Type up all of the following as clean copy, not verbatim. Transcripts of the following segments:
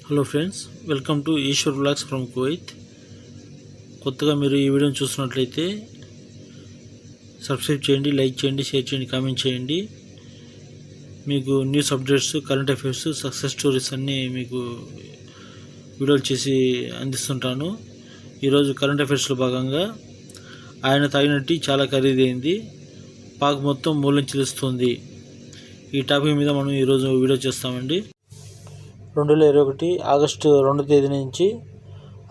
Hello friends, welcome to Eswar blogs from Kuwait. కొత్తగా మీరు ఈ వీడియోని చూస్తున్నట్లయితే సబ్స్క్రైబ్ చేయండి, లైక్ చేయండి, షేర్ చేయండి, కామెంట్ చేయండి. మీకు news updates, current affairs, success stories అన్నీ మీకు వీడియోలు చేసి అందిస్తుంటాను. ఈరోజు కరెంట్ అఫైర్స్లో భాగంగా ఆయన తాగిన టీ చాలా ఖరీదైంది, పాక్ మొత్తం మూలం చెల్లిస్తుంది. ఈ టాపిక్ మీద మనం ఈరోజు వీడియో చేస్తామండి. 2021 ఆగస్టు 2 నుంచి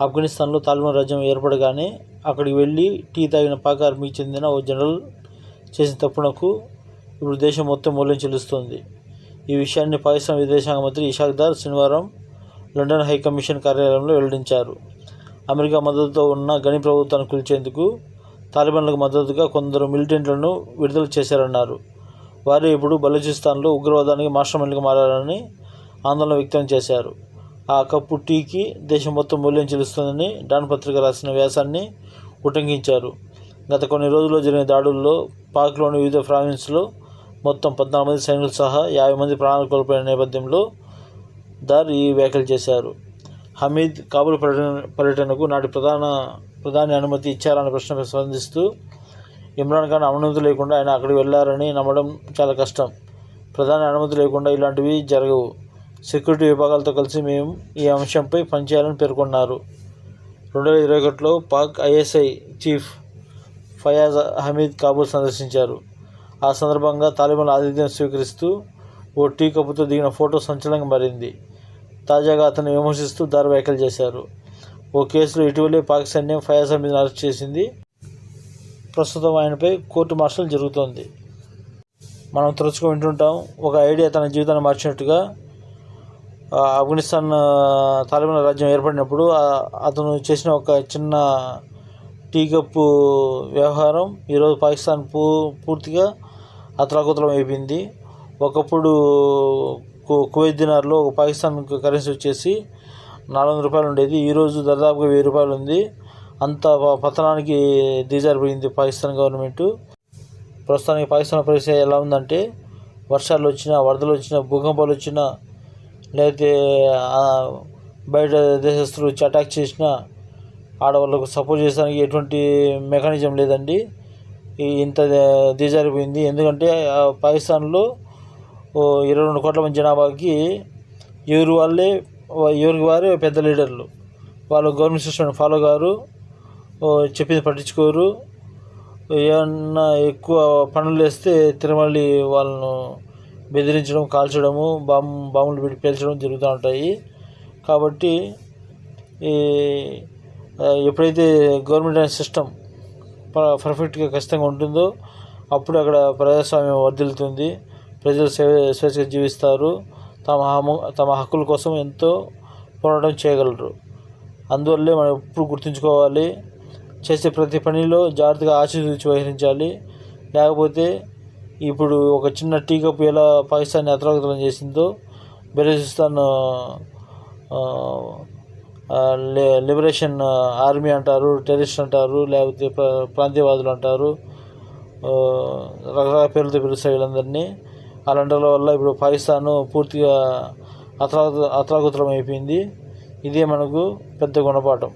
ఆఫ్ఘనిస్తాన్లో తాలిబాన్ రాజ్యం ఏర్పడగానే అక్కడికి వెళ్ళి టీ తాగిన పాక్ ఆర్మీకి చెందిన ఓ జనరల్ చేసిన తప్పునకు ఇప్పుడు దేశం మొత్తం మూల్యం చెల్లిస్తోంది. ఈ విషయాన్ని పాకిస్తాన్ విదేశాంగ మంత్రి ఇషాక్ దార్ శనివారం లండన్ హై కమిషన్ కార్యాలయంలో వెల్లడించారు. అమెరికా మద్దతుతో ఉన్న గని ప్రభుత్వాన్ని కూల్చేందుకు తాలిబాన్లకు మద్దతుగా కొందరు మిలిటెంట్లను విడుదల చేశారన్నారు. వారు ఇప్పుడు బలూచిస్తాన్లో ఉగ్రవాదానికి మాస్టర్ మైండ్గా మారారని ఆందోళన వ్యక్తం చేశారు. ఆ కప్పు టీకి దేశం మొత్తం మూల్యం చెల్లిస్తుందని డాన్ పత్రిక రాసిన వ్యాసాన్ని ఉటంకించారు. గత కొన్ని రోజుల్లో జరిగిన దాడుల్లో పాక్లోని వివిధ ప్రావిన్స్లో మొత్తం 14 మంది సైనికులు సహా 50 మంది ప్రాణాలు కోల్పోయిన నేపథ్యంలో దార్ ఈ వ్యాఖ్యలు చేశారు. హమీద్ కాబూల్ పర్యటనకు నాటి ప్రధాని అనుమతి ఇచ్చారన్న ప్రశ్నపై స్పందిస్తూ, ఇమ్రాన్ ఖాన్ అనుమతి లేకుండా ఆయన అక్కడికి వెళ్లారని నమ్మడం చాలా కష్టం. ప్రధాని అనుమతి లేకుండా ఇలాంటివి జరగవు. సెక్యూరిటీ విభాగాలతో కలిసి మేము ఈ అంశంపై పనిచేయాలని పేర్కొన్నారు. 2021లో పాక్ ఐఎస్ఐ చీఫ్ ఫయాజ్ హమీద్ కాబూల్ సందర్శించారు. ఆ సందర్భంగా తాలిబాన్ ఆతిథ్యం స్వీకరిస్తూ ఓ టీ కప్పుతో దిగిన ఫోటో సంచలనంగా మారింది. తాజాగా అతన్ని విమర్శిస్తూ దార్ వ్యాఖ్యలు చేశారు. ఓ కేసులో ఇటీవలే పాక్ సైన్యం ఫయాజ్ హమీద్ను అరెస్ట్ చేసింది. ప్రస్తుతం ఆయనపై కోర్టు మార్షల్ జరుగుతోంది. మనం తరచుగా వింటుంటాం, ఒక ఐడియా తన జీవితాన్ని మార్చినట్టుగా. ఆఫ్ఘనిస్తాన్ తాలిబాన్ రాజ్యం ఏర్పడినప్పుడు అతను చేసిన ఒక చిన్న టీ కప్పు వ్యవహారం ఈరోజు పాకిస్తాన్ పూర్తిగా అతలాకుతలం అయిపోయింది. ఒకప్పుడు కువైత్ దినార్లో ఒక పాకిస్తాన్ కరెన్సీ వచ్చేసి 400 రూపాయలు ఉండేది. ఈరోజు దాదాపుగా 1000 రూపాయలు ఉంది. అంత పతనానికి దిగజారిపోయింది పాకిస్తాన్ గవర్నమెంటు. ప్రస్తుతానికి పాకిస్తాన్ పరిస్థితి ఎలా ఉందంటే, వర్షాలు వచ్చినా, వరదలు వచ్చినా, భూకంపాలు వచ్చినా, లేకపోతే బయట దేశస్తులు వచ్చి అటాక్ చేసినా ఆడవాళ్ళకు సపోర్ట్ చేయడానికి ఎటువంటి మెకానిజం లేదండి. ఇంత దిగజారిపోయింది. ఎందుకంటే పాకిస్తాన్లో 22 కోట్ల మంది జనాభాకి ఎవరికి వారే పెద్ద లీడర్లు. వాళ్ళు గవర్నమెంట్ సిస్టమ్ ఫాలో కారు, చెప్పింది పట్టించుకోరు. ఏమన్నా ఎక్కువ పనులు వేస్తే తిరమల్లి వాళ్ళను బెదిరించడం, కాల్చడము, బాంబులు పెట్టి పేల్చడం జరుగుతూ ఉంటాయి. కాబట్టి ఎప్పుడైతే గవర్నమెంట్ అనే సిస్టమ్ పర్ఫెక్ట్గా ఖచ్చితంగా ఉంటుందో అప్పుడు అక్కడ ప్రజాస్వామ్యం వర్ధిల్లుతుంది. ప్రజలు స్వేచ్ఛగా జీవిస్తారు. తమ హక్కుల కోసం ఎంతో పోరాటం చేయగలరు. అందువల్లే మనం ఎప్పుడు గుర్తుంచుకోవాలి, చేసే ప్రతి పనిలో జాగ్రత్తగా ఆచితూచి వహించాలి. లేకపోతే ఇప్పుడు ఒక చిన్న టీ కప్ ఎలా పాకిస్తాన్ని అతలాకుతలం చేసిందో, బెలూచిస్తాన్ లిబరేషన్ ఆర్మీ అంటారు, టెర్రరిస్ట్ అంటారు, లేకపోతే ప్రాంతీయవాదులు అంటారు, రకరకాల పేర్లతో పిలుస్తారు వీళ్ళందరినీ. అలాంటి వల్ల ఇప్పుడు పాకిస్తాన్ పూర్తిగా అతలాకుతలం అయిపోయింది. ఇదే మనకు పెద్ద గుణపాఠం.